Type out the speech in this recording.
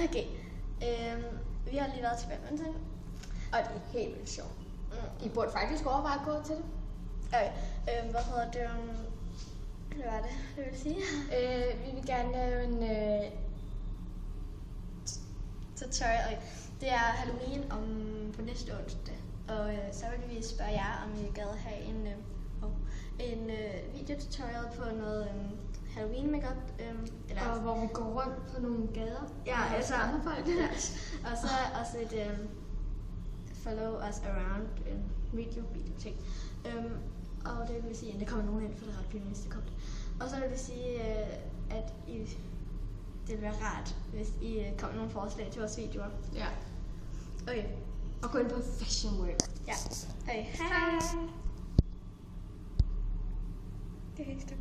Okay. Vi har lige været til badminton. Og det er helt vildt sjovt. I burde faktisk overveje at gå til det. Okay. Hvad hedder det? Hvad var det, du ville sige? Vi vil gerne lave en tutorial. Okay. Det er Halloween på næste onsdag. Og så vil vi spørge jer, om I gad have en videotutorial på noget Halloween makeup. og hvor vi går rundt på nogle gader. Ja, altså andre folk. ja. Og så også et follow us around video ting. Og det vil sige, at der kommer nogen ind, for det er ret pinligt, hvis det kommer. Og så vil det sige, at det vil være rart, hvis I kommer nogle forslag til vores videoer. Ja. Okay. Og gå ind på Fashion Work. Ja. Okay. Hej. Det er helt